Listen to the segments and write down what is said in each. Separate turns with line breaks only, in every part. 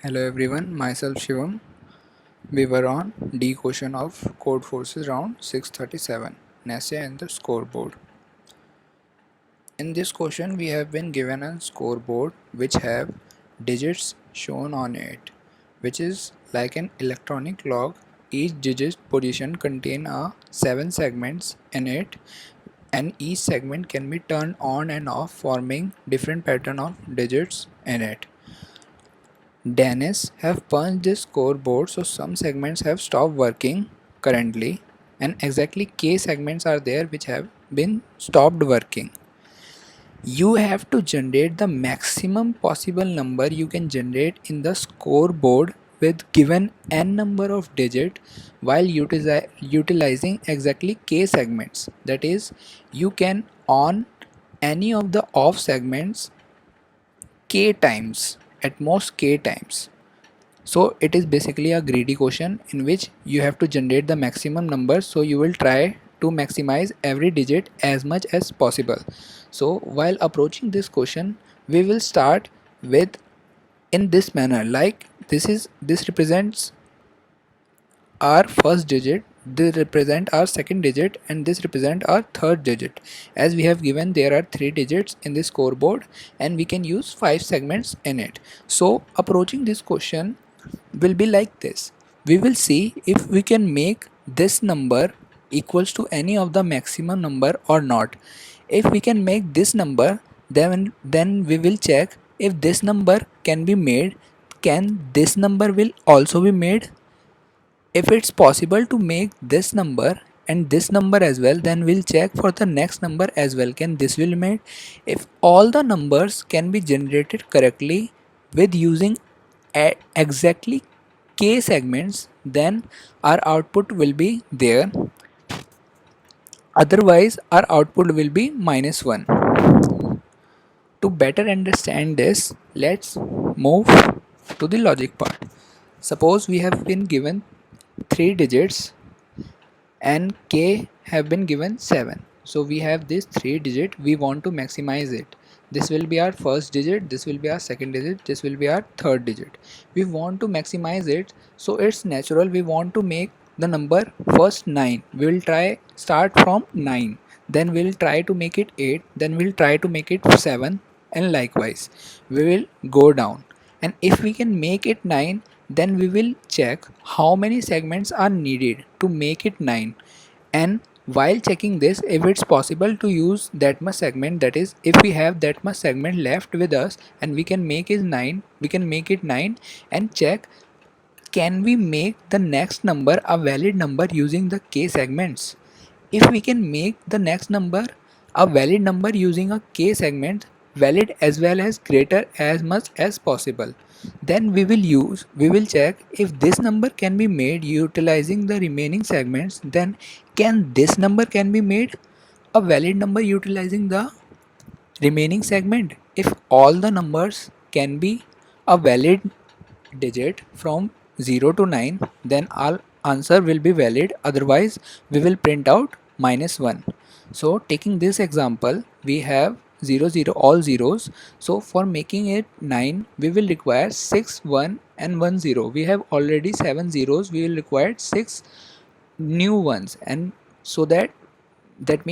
Hello everyone, myself Shivam. We were on D question of Code Forces round 637, NASA and the scoreboard. In this question we have been given a scoreboard which have digits shown on it, which is like an electronic log. Each digit position contain a 7 segments in it, and each segment can be turned on and off, forming different pattern of digits in it. Dennis have punched this scoreboard, so some segments have stopped working currently, and exactly K segments are there which have been stopped working. You have to generate the maximum possible number you can generate in the scoreboard with given n number of digit while utilizing exactly K segments. That is, you can on any of the off segments K times, at most K times. So it is basically a greedy question in which you have to generate the maximum number, so you will try to maximize every digit as much as possible. So while approaching this question, we will start with in this manner, like this represents our first digit, this represent our second digit, and this represent our third digit. As we have given, there are 3 digits in this scoreboard and we can use 5 segments in it. So approaching this question will be like this. We will see if we can make this number equals to any of the maximum number or not. If we can make this number, then we will check if this number can be made. Can this number will also be made? If it's possible to make this number and this number as well, then we'll check for the next number as well, can this will be made. If all the numbers can be generated correctly with using exactly K segments, then our output will be there, otherwise our output will be -1. To better understand this, let's move to the logic part. Suppose we have been given 3 digits and K have been given 7. So we have this 3 digit, we want to maximize it. This will be our first digit, this will be our second digit, this will be our third digit. We want to maximize it, so it's natural we want to make the number first 9. We will try start from 9. Then we'll try to make it 8, then we'll try to make it 7, and likewise. We will go down. And if we can make it 9, then we will check how many segments are needed to make it 9. And while checking this, if it's possible to use that much segment, that is, if we have that much segment left with us and we can make it 9, we can make it 9 and check, can we make the next number a valid number using the K segments. If we can make the next number a valid number using a K segment, valid as well as greater as much as possible, then we will check if this number can be made utilizing the remaining segments, then can this number can be made a valid number utilizing the remaining segment. If all the numbers can be a valid digit from 0 to 9, then our answer will be valid, otherwise we will print out -1. So taking this example, we have 0 0 all zeros, so for making it 9 we will require 6 1 and 1 0. We have already 7 zeros, we will require 6 new ones, and so that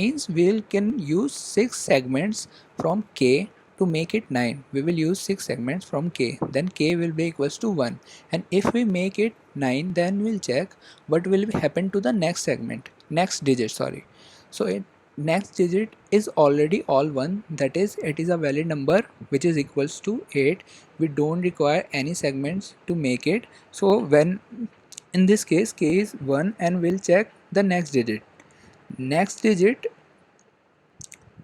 means we can use 6 segments from K to make it 9. We will use 6 segments from K, then K will be equals to 1. And if we make it 9, then we'll check what will happen to the next segment, next digit, sorry. So next digit is already all 1, that is, it is a valid number which is equals to 8. We don't require any segments to make it. So when in this case K is 1, and we'll check the next digit. Next digit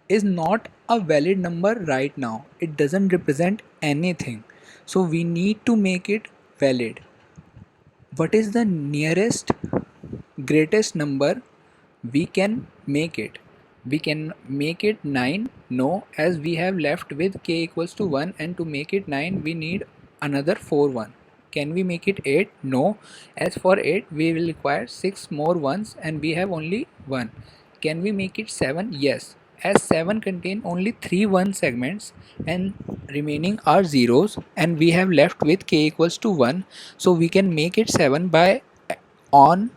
is not a valid number right now, it doesn't represent anything, so we need to make it valid. What is the nearest greatest number we can make it? We can make it 9, no, as we have left with K equals to 1, and to make it 9 we need another 4 1. Can we make it 8? No, as for 8 we will require 6 more ones and we have only 1. Can we make it 7? Yes, as 7 contain only 3 1 segments and remaining are zeros, and we have left with k equals to 1, so we can make it 7 by on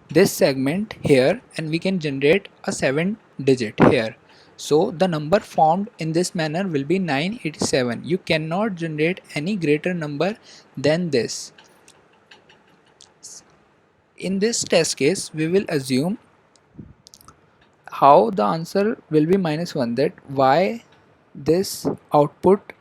this segment here, and we can generate a 7 digit here. So the number formed in this manner will be 987. You cannot generate any greater number than this. In this test case, we will assume how the answer will be minus 1, that why this output,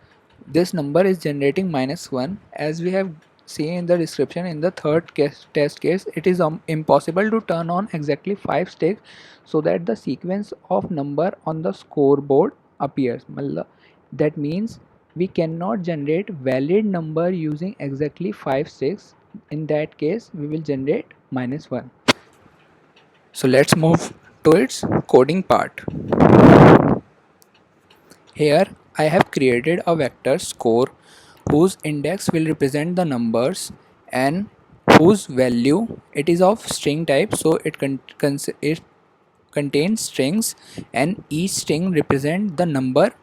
this number is generating minus 1. As we have seen in the description, in the third test case, it is impossible to turn on exactly 5 sticks so that the sequence of number on the scoreboard appears. That means we cannot generate valid number using exactly 5 sticks. In that case, we will generate minus 1. So let's move to its coding part. Here I have created a vector score whose index will represent the numbers and whose value, it is of string type, so it contains strings, and each string represent the number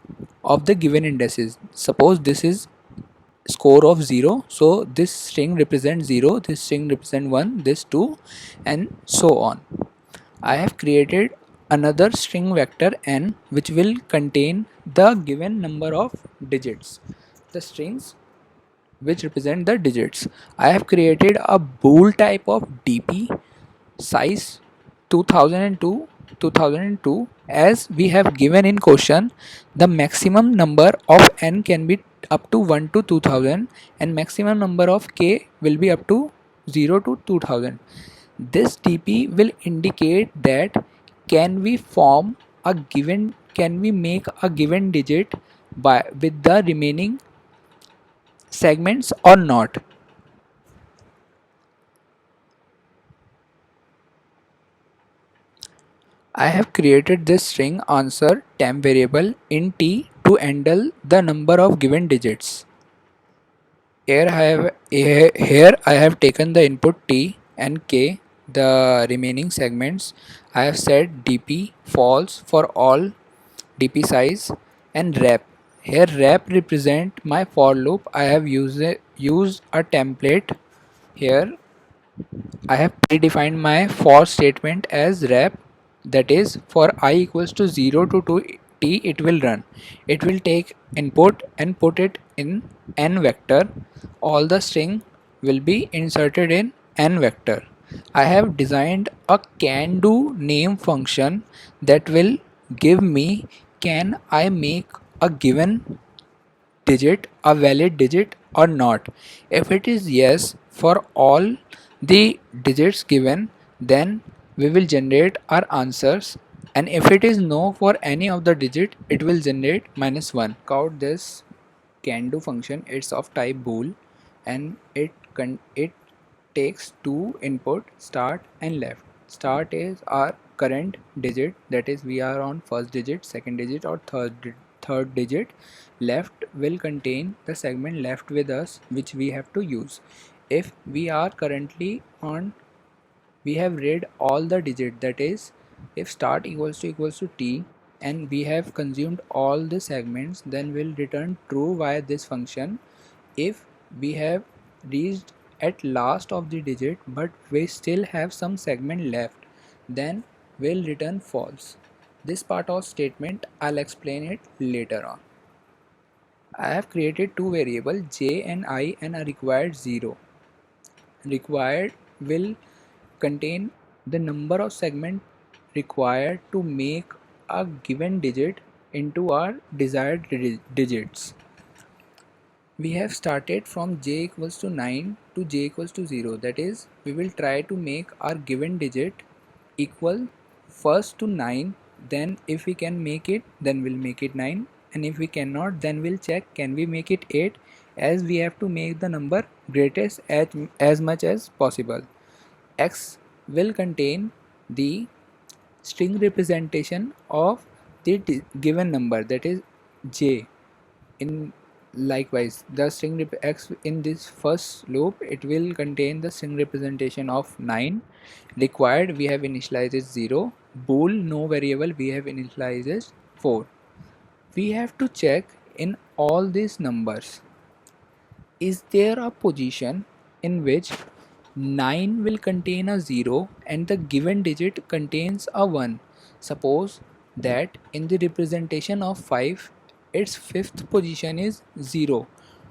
of the given indices. Suppose this is score of 0, so this string represents 0, this string represent 1, this 2, and so on. I have created another string vector n which will contain the given number of digits, the strings which represent the digits. I have created a bool type of dp size 2002 2002, as we have given in question the maximum number of n can be up to 1 to 2000, and maximum number of k will be up to 0 to 2000. This dp will indicate that can we make a given digit by with the remaining segments or not. I have created this string answer temp variable in t to handle the number of given digits. Here I have taken the input t and k, the remaining segments. I have set dp false for all dp size, and wrap. Here wrap represent my for loop. I have used a template. Here I have predefined my for statement as wrap, that is for I equals to 0 to 2t it will run. It will take input and put it in n vector. All the string will be inserted in n vector. I have designed a can do name function that will give me can I make a given digit a valid digit or not. If it is yes for all the digits given, then we will generate our answers, and if it is no for any of the digit, it will generate minus 1. Out this can do function, it's of type bool, and it takes two input, start and left. Start is our current digit, that is we are on first digit, second digit or third digit. Left will contain the segment left with us which we have to use. If we are currently on, we have read all the digit, that is if start equals to t and we have consumed all the segments, then we'll return true via this function. If we have reached at last of the digit but we still have some segment left, then we'll return false. This part of statement I'll explain it later on. I have created two variables j and I and a required 0. Required will contain the number of segments required to make a given digit into our desired digits. We have started from j equals to 9 to j equals to 0, that is we will try to make our given digit equal first to 9, then if we can make it then we'll make it 9, and if we cannot then we'll check can we make it 8, as we have to make the number greatest as much as possible. X will contain the string representation of the given number, that is j. In likewise the string x in this first loop, it will contain the string representation of 9. Required we have initialized 0. Bool no variable we have initialized 4. We have to check in all these numbers, is there a position in which 9 will contain a 0 and the given digit contains a 1. Suppose that in the representation of 5, its fifth position is 0.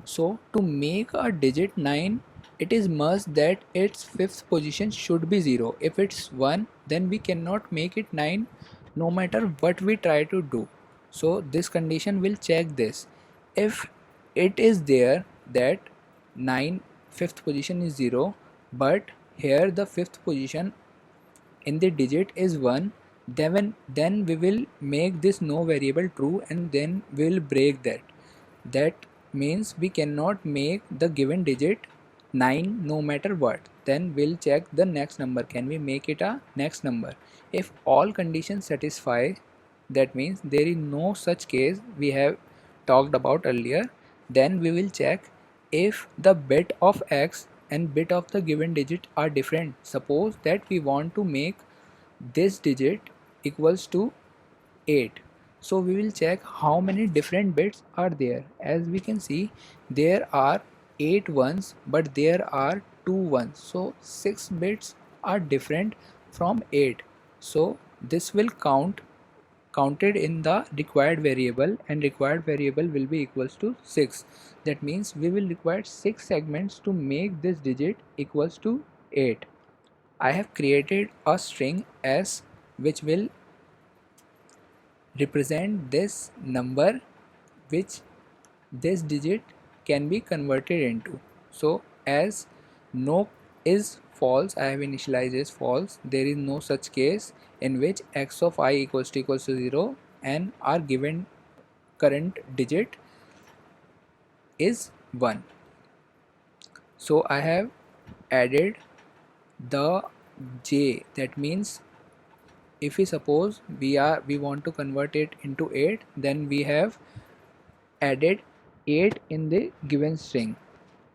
So to make a digit 9, it is must that its fifth position should be 0. If it's 1, then we cannot make it 9 no matter what we try to do. So this condition will check this. If it is there that 9 fifth position is 0, but here the fifth position in the digit is 1, then we will make this no variable true and then we will break that. That means we cannot make the given digit 9 no matter what. Then we'll check the next number, can we make it a next number. If all conditions satisfy, that means there is no such case we have talked about earlier, then we will check if the bit of x and bit of the given digit are different. Suppose that we want to make this digit equals to 8, so we will check how many different bits are there. As we can see, there are 8 ones but there are 2 ones, so 6 bits are different from 8. So this will counted in the required variable, and required variable will be equals to 6. That means we will require 6 segments to make this digit equals to 8. I have created a string s which will represent this number which this digit can be converted into. So as no is false, I have initialized as false, there is no such case in which x of I equals to 0 and our given current digit is 1. So I have added the j, that means if we suppose we want to convert it into 8, then we have added 8 in the given string.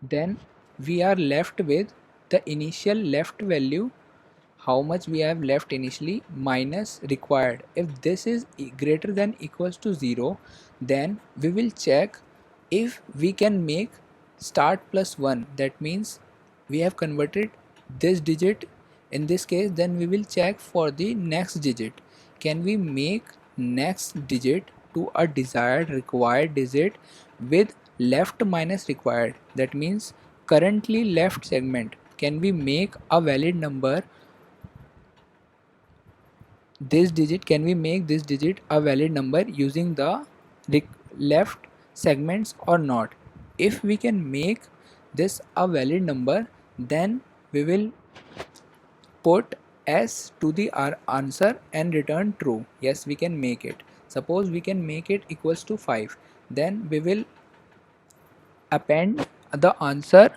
Then we are left with the initial left value, how much we have left initially, minus required. If this is greater than equals to 0, then we will check if we can make start plus 1. That means we have converted this digit in this case, then we will check for the next digit, can we make next digit to a desired required digit with left minus required. That means currently left segment, can we make a valid number, this digit, can we make this digit a valid number using the left segments or not. If we can make this a valid number, then we will put s to the answer and return true. Yes, we can make it. Suppose we can make it equals to 5, then we will append the answer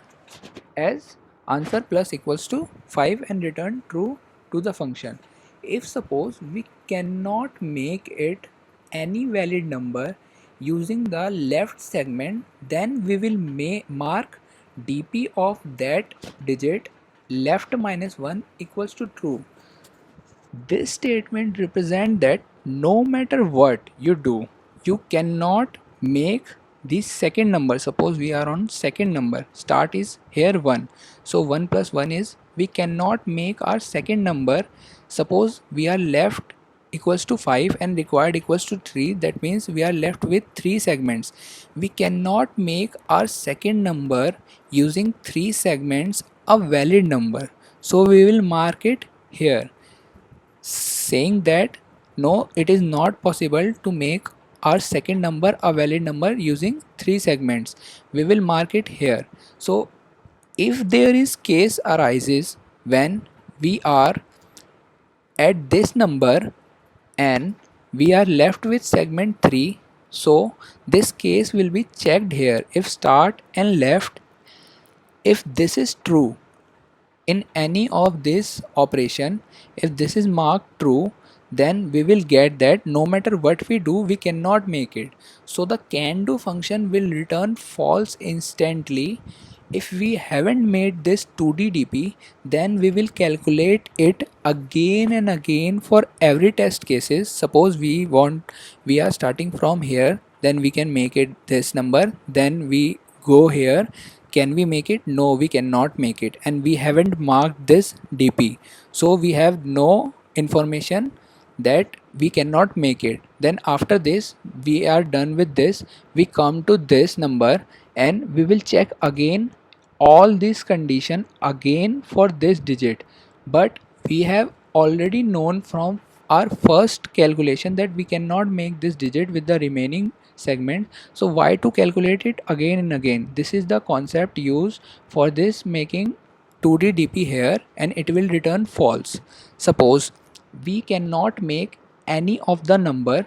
as answer plus equals to 5 and return true to the function. If suppose we cannot make it any valid number using the left segment, then we will mark dp of that digit left minus 1 equals to true. This statement represents that no matter what you do, you cannot make the second number. Suppose we are on second number, start is here 1, so 1 plus 1 is, we cannot make our second number. Suppose we are left equals to 5 and required equals to 3, that means we are left with 3 segments. We cannot make our second number using 3 segments a valid number, so we will mark it here saying that no, it is not possible to make our second number a valid number using 3 segments. We will mark it here. So if there is case arises when we are at this number and we are left with segment 3, so this case will be checked here. If start and left, if this is true in any of this operation, if this is marked true, then we will get that no matter what we do, we cannot make it. So the can do function will return false instantly If we haven't made this 2D DP, then we will calculate it again and again for every test cases. Suppose we are starting from here, then we can make it this number, then we go here. Can we make it? No, we cannot make it, and we haven't marked this DP, so we have no information that we cannot make it. Then after this, we are done with this, we come to this number and we will check again all these condition again for this digit. But we have already known from our first calculation that we cannot make this digit with the remaining segment, so why to calculate it again and again? This is the concept used for this making 2D DP here, and it will return false. Suppose we cannot make any of the number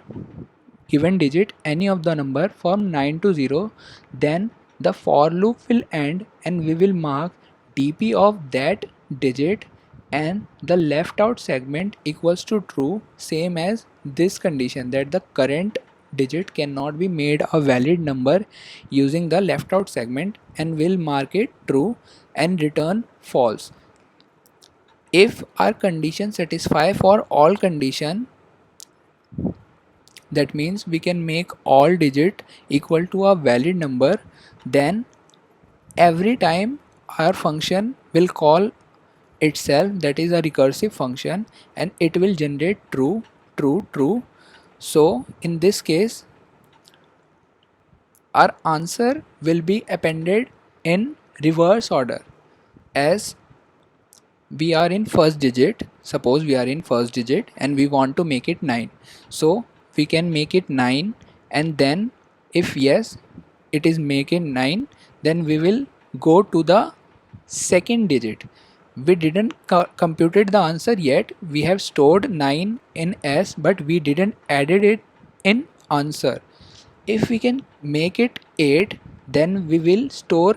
given digit, any of the number from 9 to 0, then the for loop will end and we will mark dp of that digit and the left out segment equals to true, same as this condition that the current digit cannot be made a valid number using the left out segment, and will mark it true and return false. If our condition satisfy for all condition, that means we can make all digit equal to a valid number, then every time our function will call itself, that is a recursive function, and it will generate true, true, true. So in this case our answer will be appended in reverse order. As we are in first digit, suppose we are in first digit and we want to make it 9, so we can make it 9, and then if yes it is make it 9, then we will go to the second digit. We didn't computed the answer yet, we have stored 9 in s but we didn't added it in answer. If we can make it 8, then we will store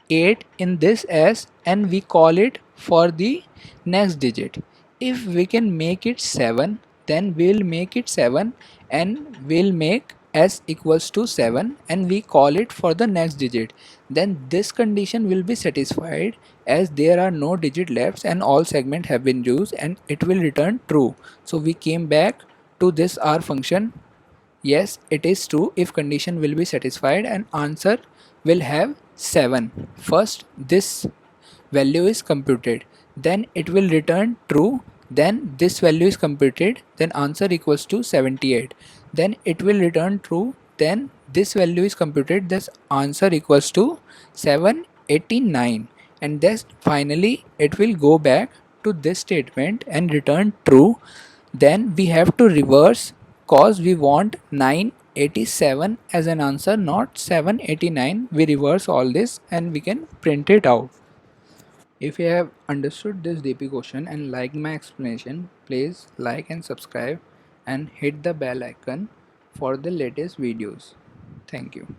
8 in this s and we call it for the next digit. If we can make it 7, then we'll make it 7 and we'll make s equals to 7 and we call it for the next digit. Then this condition will be satisfied as there are no digit left and all segments have been used, and it will return true. So we came back to this R function. Yes, it is true if condition will be satisfied and answer will have 7. First this value is computed, then it will return true, then this value is computed, then answer equals to 78. Then it will return true, then this value is computed, this answer equals to 789, and then finally it will go back to this statement and return true. Then we have to reverse cause we want 987 as an answer, not 789. We reverse all this and we can print it out. If you have understood this DP question and liked my explanation, please like and subscribe and hit the bell icon for the latest videos. Thank you.